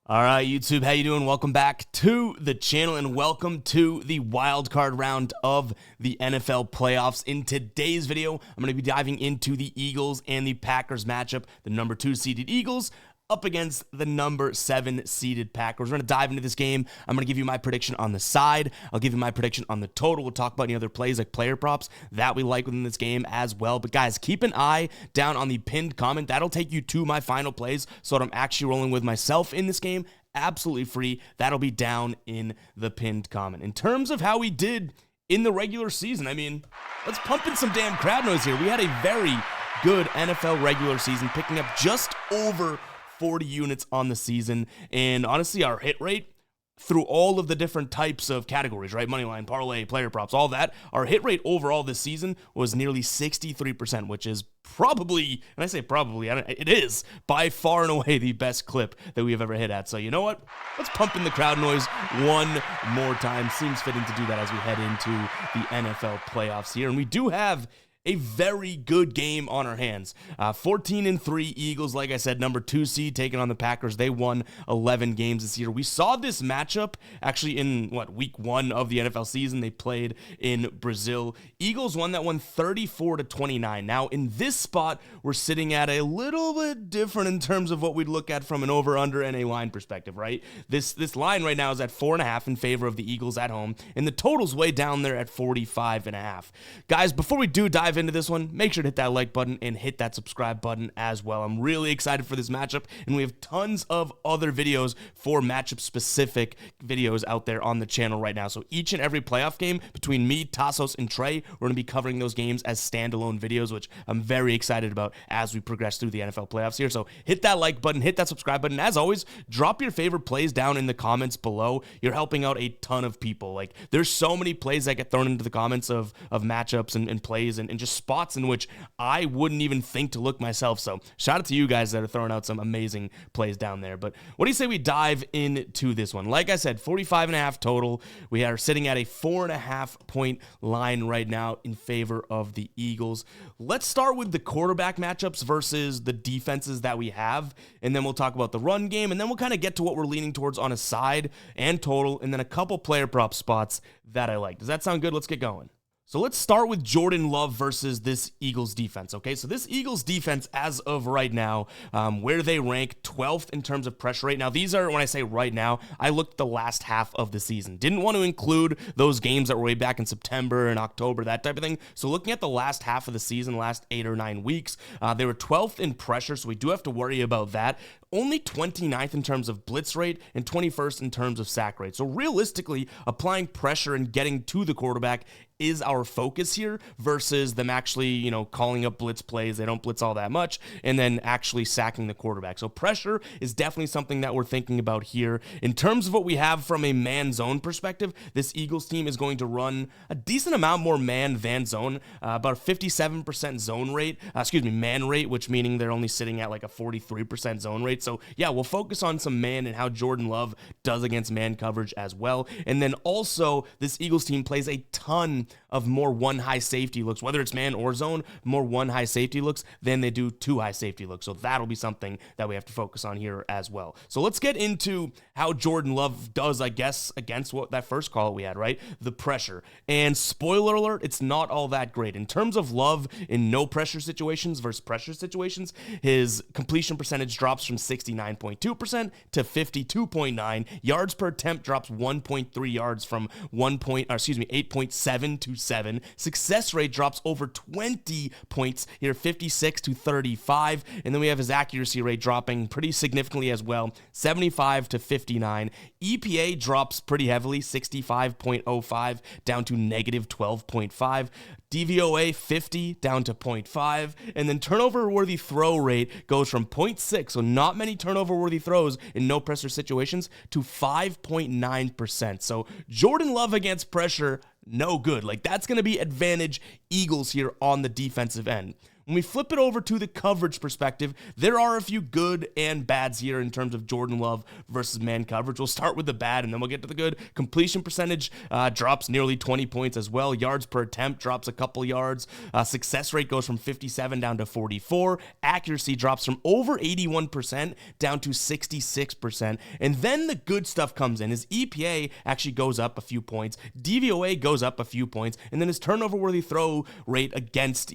All right, YouTube, how you doing? Welcome back to the channel and welcome to the wild card round of the NFL playoffs. In today's video, I'm going to be diving into the Eagles and the Packers matchup. The number 2 seeded Eagles up against the number 7 seeded Packers. We're going to dive into this game. I'm going to give you my prediction on the side. I'll give you my prediction on the total. We'll talk about any other plays like player props that we like within this game as well. But guys, keep an eye down on the pinned comment. That'll take you to my final plays so that I'm actually rolling with myself in this game. Absolutely free. That'll be down in the pinned comment. In terms of how we did in the regular season, I mean, let's pump in some damn crowd noise here. We had a very good NFL regular season, picking up just over 40 units on the season, and honestly, our hit rate through all of the different types of categories, right? Moneyline, parlay, player props, all that. Our hit rate overall this season was nearly 63%, which is probably, and I say probably, it is by far and away the best clip that we have ever hit at. So you know what? Let's pump in the crowd noise one more time. Seems fitting to do that as we head into the NFL playoffs here. And we do have a very good game on our hands. 14-3 Eagles, like I said, number 2 seed taking on the Packers. They won 11 games this year. We saw this matchup actually in week 1 of the NFL season. They played in Brazil. Eagles won that one 34-29. Now in this spot, we're sitting at a little bit different in terms of what we'd look at from an over/under and a line perspective, right? This line right now is at 4.5 in favor of the Eagles at home, and the total's way down there at 45.5. Guys, before we do dive into this one, make sure to hit that like button and hit that subscribe button as well. I'm really excited for this matchup, and we have tons of other videos for matchup specific videos out there on the channel right now. So each and every playoff game between me, Tassos, and Trey, we're going to be covering those games as standalone videos, which I'm very excited about as we progress through the NFL playoffs here. So hit that like button, hit that subscribe button. As always, drop your favorite plays down in the comments below. You're helping out a ton of people. Like, there's so many plays that get thrown into the comments of matchups and plays and just spots in which I wouldn't even think to look myself. So shout out to you guys that are throwing out some amazing plays down there. But what do you say we dive into this one? Like I said, 45.5 total. We are sitting at a 4.5 point line right now in favor of the Eagles. Let's start with the quarterback matchups versus the defenses that we have, and then we'll talk about the run game, and then we'll kind of get to what we're leaning towards on a side and total, and then a couple player prop spots that I like. Does that sound good? Let's get going. So let's start with Jordan Love versus this Eagles defense, okay? So this Eagles defense, as of right now, where they rank 12th in terms of pressure rate. Now, these are, when I say right now, I looked the last half of the season. Didn't want to include those games that were way back in September and October, that type of thing. So looking at the last half of the season, last 8 or 9 weeks, they were 12th in pressure, so we do have to worry about that. Only 29th in terms of blitz rate and 21st in terms of sack rate. So realistically, applying pressure and getting to the quarterback is our focus here versus them actually, calling up blitz plays. They don't blitz all that much, and then actually sacking the quarterback. So pressure is definitely something that we're thinking about here. In terms of what we have from a man zone perspective, this Eagles team is going to run a decent amount more man than zone, about a 57% zone rate, man rate, which meaning they're only sitting at like a 43% zone rate. So yeah, we'll focus on some man and how Jordan Love does against man coverage as well. And then also this Eagles team plays a ton of more 1 high safety looks, whether it's man or zone, more 1 high safety looks than they do 2 high safety looks. So that'll be something that we have to focus on here as well. So let's get into how Jordan Love does, I guess, against what that first call we had, right? The pressure. And spoiler alert, it's not all that great. In terms of Love in no pressure situations versus pressure situations, his completion percentage drops from 69.2% to 52.9. Yards per attempt drops 1.3 yards from 8.7 to 7. Success rate drops over 20 points here, 56 to 35. And then we have his accuracy rate dropping pretty significantly as well, 75 to 59. EPA drops pretty heavily, 65.05 down to negative 12.5. DVOA 50 down to 0.5, and then turnover-worthy throw rate goes from 0.6, so not many turnover-worthy throws in no pressure situations, to 5.9%. So Jordan Love against pressure, no good. Like, that's going to be advantage Eagles here on the defensive end. When we flip it over to the coverage perspective, there are a few good and bads here in terms of Jordan Love versus man coverage. We'll start with the bad, and then we'll get to the good. Completion percentage drops nearly 20 points as well. Yards per attempt drops a couple yards. Success rate goes from 57 down to 44. Accuracy drops from over 81% down to 66%. And then the good stuff comes in. His EPA actually goes up a few points. DVOA goes up a few points. And then his turnover-worthy throw rate against,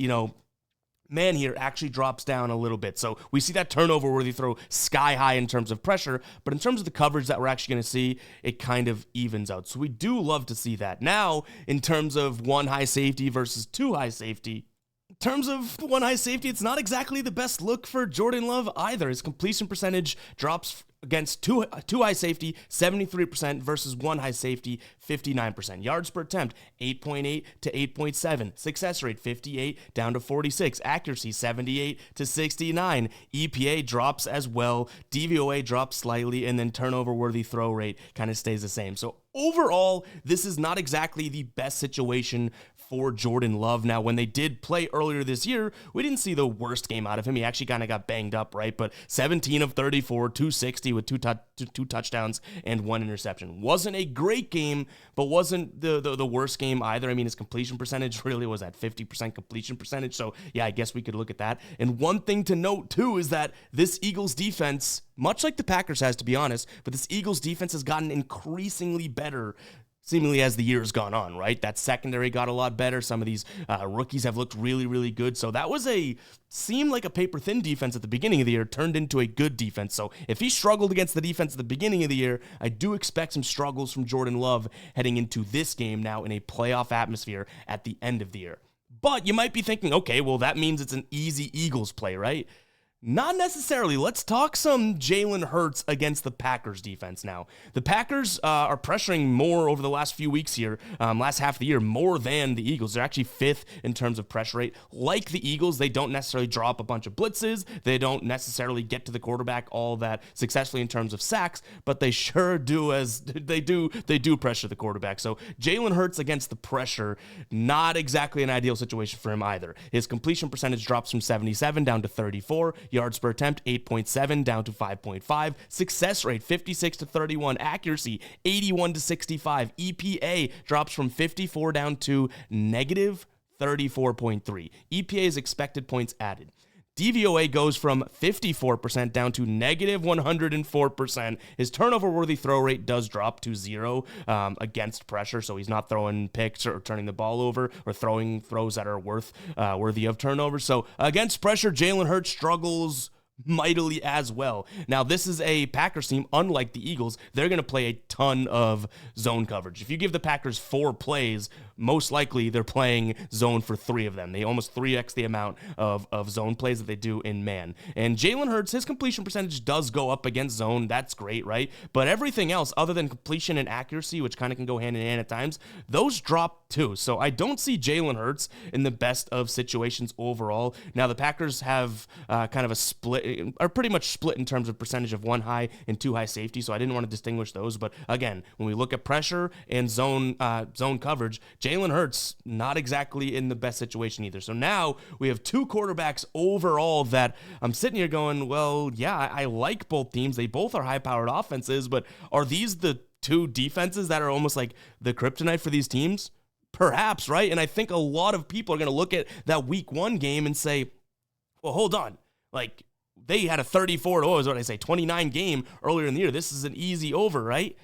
man here actually drops down a little bit. So we see that turnover-worthy throw sky high in terms of pressure, but in terms of the coverage that we're actually going to see, it kind of evens out. So we do love to see that. Now, in terms of one high safety versus two high safety, in terms of one high safety, it's not exactly the best look for Jordan Love either. His completion percentage drops against two high safety, 73% versus one high safety, 59%. Yards per attempt, 8.8 to 8.7. Success rate, 58 down to 46. Accuracy, 78 to 69. EPA drops as well. DVOA drops slightly, and then turnover-worthy throw rate kind of stays the same. So overall, this is not exactly the best situation for Jordan Love. Now, when they did play earlier this year, we didn't see the worst game out of him. He actually kind of got banged up, right? But 17 of 34, 260 with two touchdowns and one interception. Wasn't a great game, but wasn't the worst game either. I mean, his completion percentage really was at 50% completion percentage. So yeah, I guess we could look at that. And one thing to note too is that this Eagles defense, much like the Packers has, to be honest, but this Eagles defense has gotten increasingly better seemingly as the year's gone on, right? That secondary got a lot better. Some of these rookies have looked really, really good. So that seemed like a paper-thin defense at the beginning of the year, turned into a good defense. So if he struggled against the defense at the beginning of the year, I do expect some struggles from Jordan Love heading into this game now in a playoff atmosphere at the end of the year. But you might be thinking, okay, well, that means it's an easy Eagles play, right? Not necessarily. Let's talk some Jalen Hurts against the Packers defense now. The Packers are pressuring more over the last few weeks here, last half of the year, more than the Eagles. They're actually fifth in terms of pressure rate. Like the Eagles, they don't necessarily drop a bunch of blitzes. They don't necessarily get to the quarterback all that successfully in terms of sacks, but they sure do they do pressure the quarterback. So Jalen Hurts against the pressure, not exactly an ideal situation for him either. His completion percentage drops from 77 down to 34. Yards per attempt, 8.7 down to 5.5. Success rate, 56 to 31. Accuracy, 81 to 65. EPA drops from 54 down to negative 34.3. EPA is expected points added. DVOA goes from 54% down to negative 104%. His turnover-worthy throw rate does drop to 0 against pressure, so he's not throwing picks or turning the ball over or throwing throws that are worthy of turnover. So against pressure, Jalen Hurts struggles mightily as well. Now, this is a Packers team, unlike the Eagles. They're going to play a ton of zone coverage. If you give the Packers 4 plays, most likely they're playing zone for 3 of them. They almost 3x the amount of zone plays that they do in man. And Jalen Hurts, his completion percentage does go up against zone. That's great, right? But everything else, other than completion and accuracy, which kind of can go hand in hand at times, those drop too. So I don't see Jalen Hurts in the best of situations overall. Now, the Packers have kind of a split, are pretty much split in terms of percentage of 1 high and 2 high safety, so I didn't want to distinguish those. But again, when we look at pressure and zone coverage, Jalen Hurts not exactly in the best situation either. So now we have 2 quarterbacks overall that I'm sitting here going, well, yeah, I like both teams. They both are high-powered offenses, but are these the 2 defenses that are almost like the kryptonite for these teams? Perhaps, right? And I think a lot of people are going to look at that week 1 game and say, well, hold on. Like, they had a 29 game earlier in the year. This is an easy over, right?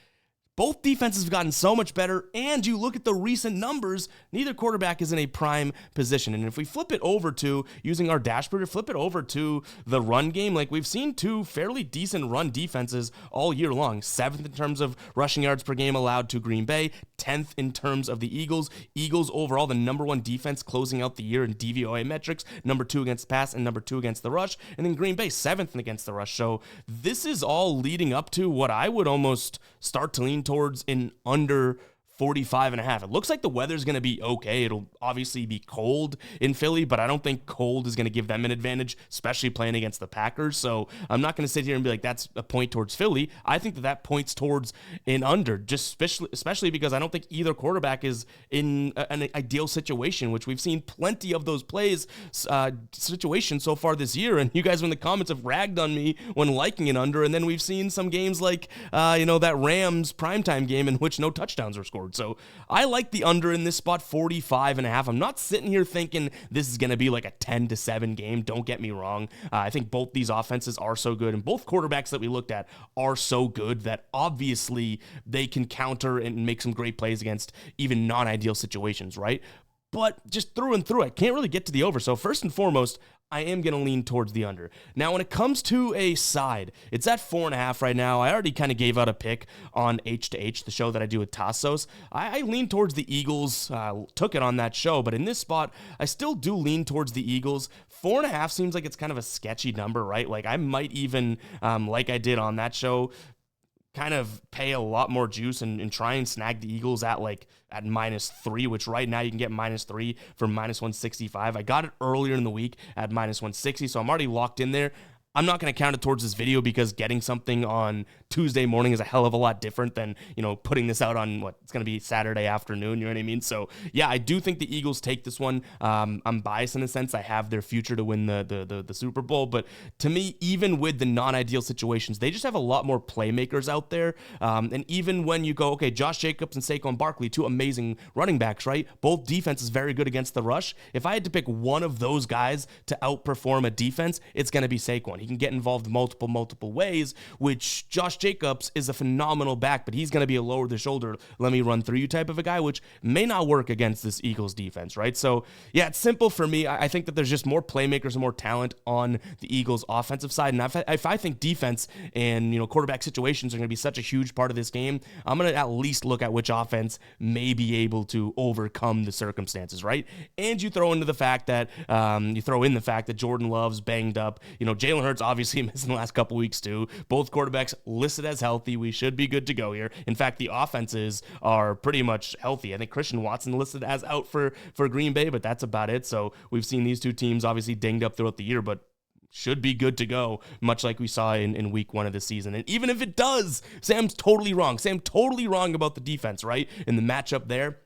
Both defenses have gotten so much better, and you look at the recent numbers, neither quarterback is in a prime position. And if we flip it over to, using our dashboard, flip it over to the run game, like we've seen 2 fairly decent run defenses all year long. 7th in terms of rushing yards per game allowed to Green Bay, 10th in terms of the Eagles. Eagles overall, the number 1 defense closing out the year in DVOA metrics, number 2 against pass and number 2 against the rush. And then Green Bay, 7th against the rush. So this is all leading up to what I would almost start to lean towards an under 45.5. It looks like the weather's going to be okay. It'll obviously be cold in Philly, but I don't think cold is going to give them an advantage, especially playing against the Packers. So I'm not going to sit here and be like, that's a point towards Philly. I think that points towards an under, just especially because I don't think either quarterback is in an ideal situation, which we've seen plenty of those situations so far this year. And you guys in the comments have ragged on me when liking an under. And then we've seen some games like, that Rams primetime game in which no touchdowns were scored. So I like the under in this spot, 45.5. I'm not sitting here thinking this is going to be like a 10-7 game. Don't get me wrong. I think both these offenses are so good, and both quarterbacks that we looked at are so good that obviously they can counter and make some great plays against even non-ideal situations, right? But just through and through, I can't really get to the over. So first and foremost, I am going to lean towards the under. Now, when it comes to a side, it's at 4.5 right now. I already kind of gave out a pick on H2H, the show that I do with Tassos. I lean towards the Eagles, took it on that show, but in this spot, I still do lean towards the Eagles. 4.5 seems like it's kind of a sketchy number, right? Like I might even, like I did on that show, kind of pay a lot more juice and try and snag the Eagles at -3, which right now you can get -3 for -165. I got it earlier in the week at -160, so I'm already locked in there. I'm not going to count it towards this video because getting something on Tuesday morning is a hell of a lot different than, putting this out on it's going to be Saturday afternoon. You know what I mean? So yeah, I do think the Eagles take this one. I'm biased in a sense. I have their future to win the Super Bowl, but to me, even with the non-ideal situations, they just have a lot more playmakers out there. And even when you go, okay, Josh Jacobs and Saquon Barkley, two amazing running backs, right? Both defenses very good against the rush. If I had to pick one of those guys to outperform a defense, it's going to be Saquon. He can get involved multiple ways, which Josh Jacobs is a phenomenal back, but he's going to be a lower the shoulder, let me run through you type of a guy, which may not work against this Eagles defense, right? So yeah, it's simple for me. I think that there's just more playmakers and more talent on the Eagles offensive side. And if I think defense and, quarterback situations are going to be such a huge part of this game, I'm going to at least look at which offense may be able to overcome the circumstances, right? And you throw in the fact that Jordan Love's banged up. Jalen Hurts obviously missing the last couple weeks too. Both quarterbacks listed as healthy. We should be good to go here. In fact, the offenses are pretty much healthy. I think Christian Watson listed as out for Green Bay, but that's about it. So we've seen these two teams obviously dinged up throughout the year, but should be good to go, much like we saw in week 1 of the season. And even if it does, Sam's totally wrong. Sam totally wrong about the defense, right? In the matchup there.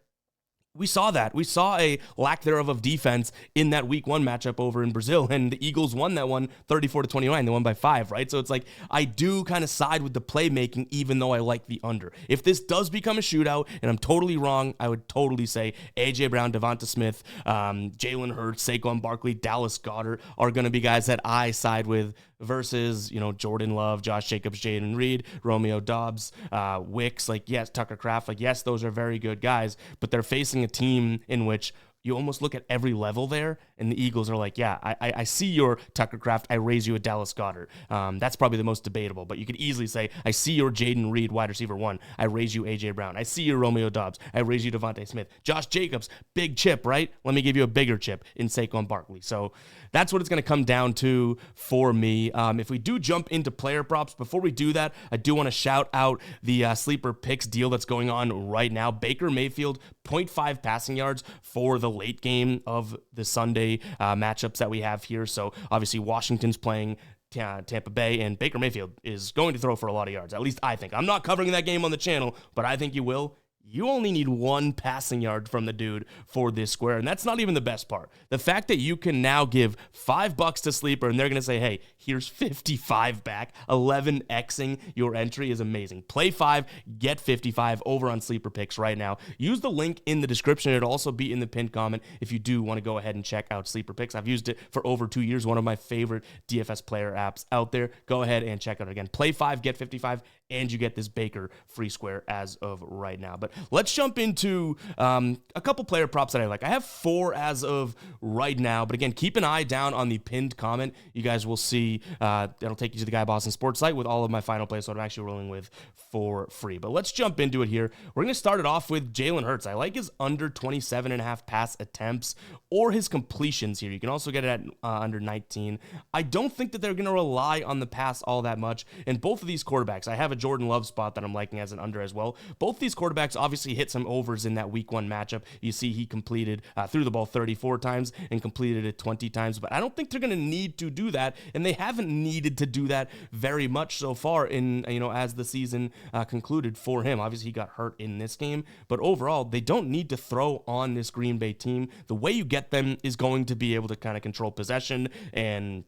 We saw that. We saw a lack thereof of defense in that week 1 matchup over in Brazil, and the Eagles won that one 34-29. They won by 5, right? So it's like, I do kind of side with the playmaking, even though I like the under. If this does become a shootout, and I'm totally wrong, I would totally say A.J. Brown, Devonta Smith, Jalen Hurts, Saquon Barkley, Dallas Goedert are going to be guys that I side with versus, Jordan Love, Josh Jacobs, Jayden Reed, Romeo Doubs, Wicks, yes, Tucker Kraft, yes, those are very good guys, but they're facing a team in which you almost look at every level there, and the Eagles are like, yeah, I see your Tucker Kraft, I raise you a Dallas Goedert. That's probably the most debatable, but you could easily say, I see your Jayden Reed, wide receiver 1, I raise you A.J. Brown. I see your Romeo Doubs, I raise you Devonta Smith. Josh Jacobs, big chip, right? Let me give you a bigger chip in Saquon Barkley. So that's what it's going to come down to for me. If we do jump into player props, before we do that, I do want to shout out the sleeper picks deal that's going on right now. Baker Mayfield, 0.5 passing yards for the late game of the Sunday matchups that we have here. So obviously Washington's playing Tampa Bay, and Baker Mayfield is going to throw for a lot of yards. At least I think. I'm not covering that game on the channel, but I think you will. You only need 1 passing yard from the dude for this square, and that's not even the best part. The fact that you can now give $5 to Sleeper, and they're going to say, hey, here's 55 back, 11xing your entry is amazing. Play 5, get 55 over on Sleeper Picks right now. Use the link in the description. It'll also be in the pinned comment if you do want to go ahead and check out Sleeper Picks. I've used it for over 2 years, one of my favorite DFS player apps out there. Go ahead and check it out again. Play 5, get 55, and you get this Baker free square as of right now. But let's jump into a couple player props that I like. I have 4 as of right now, but again, keep an eye down on the pinned comment. You guys will see that'll take you to the Guy Boston Sports site with all of my final plays, so I'm actually rolling with for free. But let's jump into it here. We're going to start it off with Jalen Hurts. I like his under 27.5 pass attempts or his completions here. You can also get it at under 19. I don't think that they're going to rely on the pass all that much, and both of these quarterbacks, I have a Jordan Love spot that I'm liking as an under as well. Both these quarterbacks obviously hit some overs in that week 1 matchup. You see he completed, threw the ball 34 times and completed it 20 times, but I don't think they're going to need to do that, and they haven't needed to do that very much so far in, as the season concluded for him. Obviously, he got hurt in this game, but overall, they don't need to throw on this Green Bay team. The way you get them is going to be able to kind of control possession and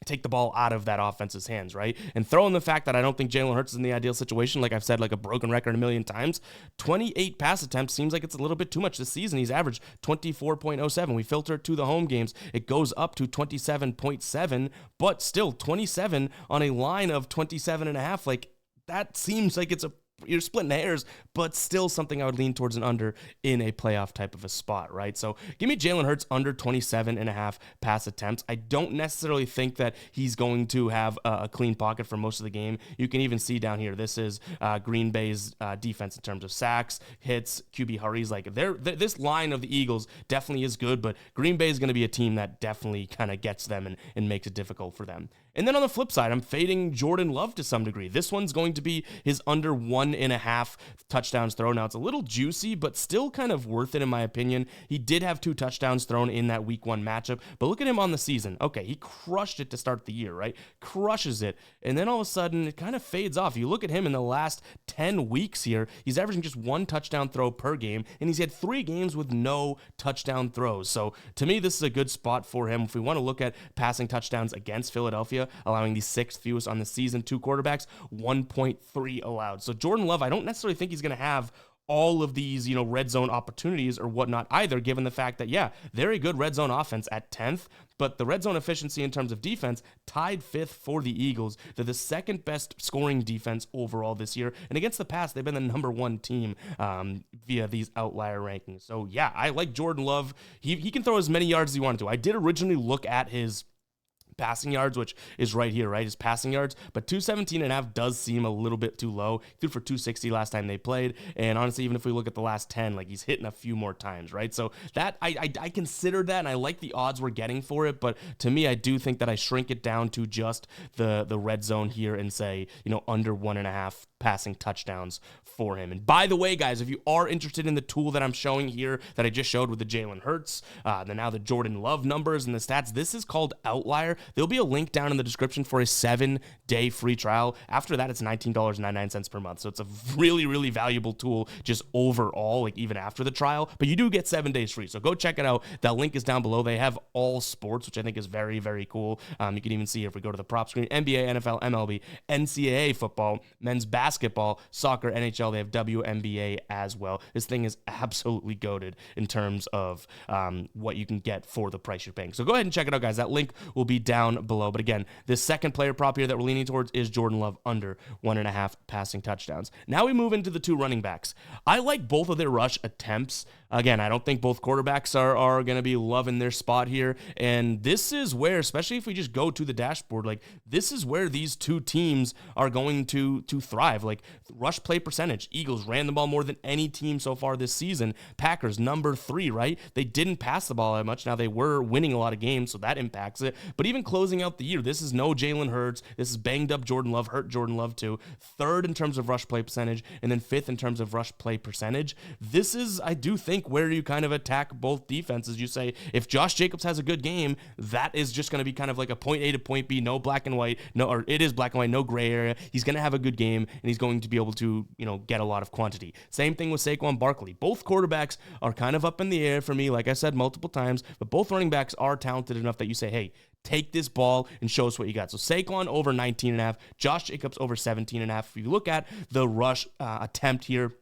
take the ball out of that offense's hands, right? And throw in the fact that I don't think Jalen Hurts is in the ideal situation. Like I've said, like a broken record a million times. 28 pass attempts seems like it's a little bit too much this season. He's averaged 24.07. We filter it to the home games. It goes up to 27.7, but still 27 on a line of 27.5. Like that seems like you're splitting hairs, but still something I would lean towards an under in a playoff type of a spot, right? So give me Jalen Hurts under 27.5 pass attempts. I don't necessarily think that he's going to have a clean pocket for most of the game. You can even see down here, this is Green Bay's defense in terms of sacks, hits, QB hurries. Like this line of the Eagles definitely is good, but Green Bay is going to be a team that definitely kind of gets them and makes it difficult for them. And then on the flip side, I'm fading Jordan Love to some degree. This one's going to be his under 1.5 touchdowns thrown. Now, it's a little juicy, but still kind of worth it in my opinion. He did have 2 touchdowns thrown in that week 1 matchup, but look at him on the season. Okay, he crushed it to start the year, right? Crushes it. And then all of a sudden, it kind of fades off. You look at him in the last 10 weeks here, he's averaging just 1 touchdown throw per game, and he's had 3 games with no touchdown throws. So to me, this is a good spot for him. If we want to look at passing touchdowns against Philadelphia, allowing the 6th fewest on the season, 2 quarterbacks, 1.3 allowed. So Jordan Love, I don't necessarily think he's going to have all of these, red zone opportunities or whatnot either, given the fact that, yeah, very good red zone offense at 10th, but the red zone efficiency in terms of defense tied 5th for the Eagles. They're the 2nd best scoring defense overall this year, and against the pass, they've been the number 1 team via these outlier rankings. So yeah, I like Jordan Love. He can throw as many yards as he wanted to. I did originally look at his passing yards, which is right here, right? His passing yards, but 217.5 does seem a little bit too low. He threw for 260 last time they played, and honestly, even if we look at the last 10, like he's hitting a few more times, right? So that I considered that, and I like the odds we're getting for it, but to me, I do think that I shrink it down to just the red zone here and say, under 1.5 passing touchdowns for him. And by the way, guys, if you are interested in the tool that I'm showing here that I just showed with the Jalen Hurts, now the Jordan Love numbers and the stats, this is called Outlier. There'll be a link down in the description for a 7-day free trial. After that, it's $19.99 per month. So it's a really, really valuable tool just overall, like even after the trial, but you do get 7 days free. So go check it out. That link is down below. They have all sports, which I think is very, very cool. You can even see if we go to the prop screen, NBA, NFL, MLB, NCAA football, men's basketball, soccer, NHL. They have WNBA as well. This thing is absolutely goated in terms of what you can get for the price you're paying. So go ahead and check it out, guys. That link will be down below. But again, this second player prop here that we're leaning towards is Jordan Love under 1.5 passing touchdowns. Now we move into the 2 running backs. I like both of their rush attempts. Again, I don't think both quarterbacks are going to be loving their spot here. And this is where, especially if we just go to the dashboard, like this is where these 2 teams are going to thrive. Like rush play percentage. Eagles ran the ball more than any team so far this season. Packers, number 3, right? They didn't pass the ball that much. Now they were winning a lot of games, so that impacts it. But even closing out the year, this is no Jalen Hurts. This is banged up Jordan Love, hurt Jordan Love too. 3rd in terms of rush play percentage, and then 5th in terms of rush play percentage. This is, I do think, where you kind of attack both defenses. You say, if Josh Jacobs has a good game, that is just going to be kind of like a point A to point B, no black and white, or it is black and white, no gray area. He's going to have a good game, and he's going to be able to, get a lot of quantity. Same thing with Saquon Barkley. Both quarterbacks are kind of up in the air for me, like I said multiple times, but both running backs are talented enough that you say, hey, take this ball and show us what you got. So Saquon over 19.5, Josh Jacobs over 17.5. If you look at the rush attempt here,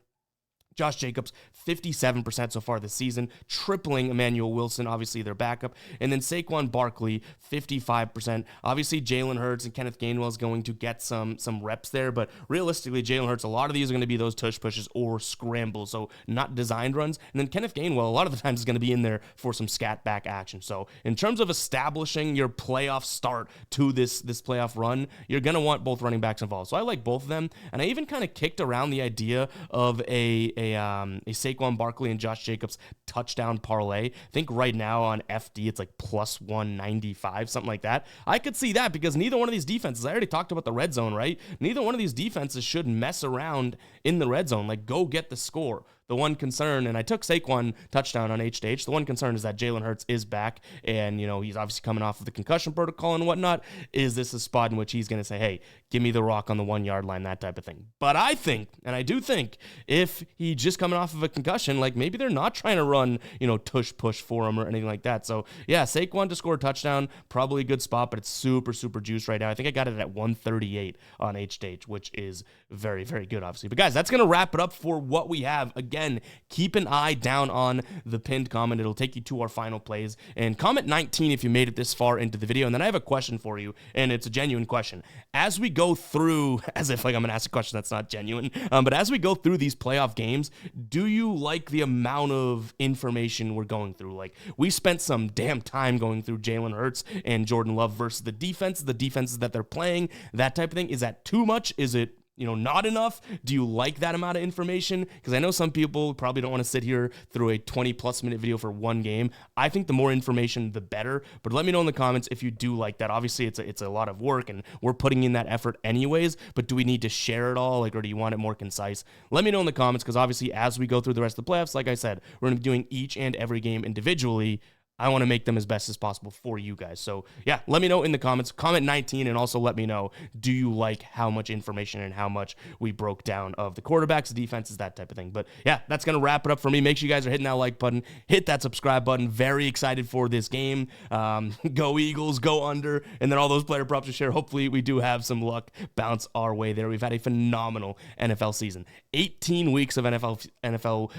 Josh Jacobs, 57% so far this season, tripling Emmanuel Wilson, obviously their backup. And then Saquon Barkley, 55%. Obviously, Jalen Hurts and Kenneth Gainwell is going to get some reps there, but realistically, Jalen Hurts, a lot of these are going to be those tush pushes or scrambles, so not designed runs. And then Kenneth Gainwell, a lot of the times is going to be in there for some scat back action. So in terms of establishing your playoff start to this playoff run, you're going to want both running backs involved. So I like both of them, and I even kind of kicked around the idea of a a Saquon Barkley and Josh Jacobs touchdown parlay. I think right now on FD it's like plus 195, something like that. I could see that because neither one of these defenses, I already talked about the red zone, right? Neither one of these defenses should mess around in the red zone. Like, go get the score. The one concern, and I took Saquon touchdown on H to H, the one concern is that Jalen Hurts is back, and, you know, he's obviously coming off of the concussion protocol and whatnot. Is this a spot in which he's going to say, hey, give me the rock on the 1 yard line, that type of thing? But I think, and I do think, if he just coming off of a concussion, like, maybe they're not trying to run, you know, tush push for him or anything like that. So, yeah, Saquon to score a touchdown, probably a good spot, but it's super, super juiced right now. I think I got it at 138 on H to H, which is very, very good, obviously. But, guys, that's going to wrap it up for what we have. Again, keep an eye down on the pinned comment. It'll take you to our final plays. And comment 19 if you made it this far into the video. And then I have a question for you, and it's a genuine question. As we go through, as if like I'm going to ask a question that's not genuine, but as we go through these playoff games, do you like the amount of information we're going through? Like, we spent some damn time going through Jalen Hurts and Jordan Love versus the defenses that they're playing, that type of thing. Is that too much? Is it, you know, not enough? Do you like that amount of information? Because I know some people probably don't want to sit here through a 20+ minute video for one game. I think the more information, the better. But let me know in the comments if you do like that. Obviously, it's a lot of work, and we're putting in that effort anyways. But do we need to share it all, like, or do you want it more concise? Let me know in the comments, because obviously, as we go through the rest of the playoffs, like I said, we're going to be doing each and every game individually. I want to make them as best as possible for you guys. So, yeah, let me know in the comments. Comment 19, and also let me know, do you like how much information and how much we broke down of the quarterbacks, the defenses, that type of thing. But, yeah, that's going to wrap it up for me. Make sure you guys are hitting that like button. Hit that subscribe button. Very excited for this game. Go Eagles, go under, and then all those player props to share. Hopefully, we do have some luck bounce our way there. We've had a phenomenal NFL season. 18 weeks of NFL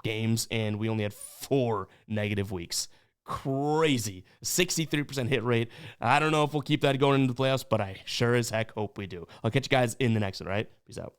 games, and we only had 4 negative weeks. Crazy. 63% hit rate. I don't know if we'll keep that going into the playoffs, but I sure as heck hope we do. I'll catch you guys in the next one, all right? Peace out.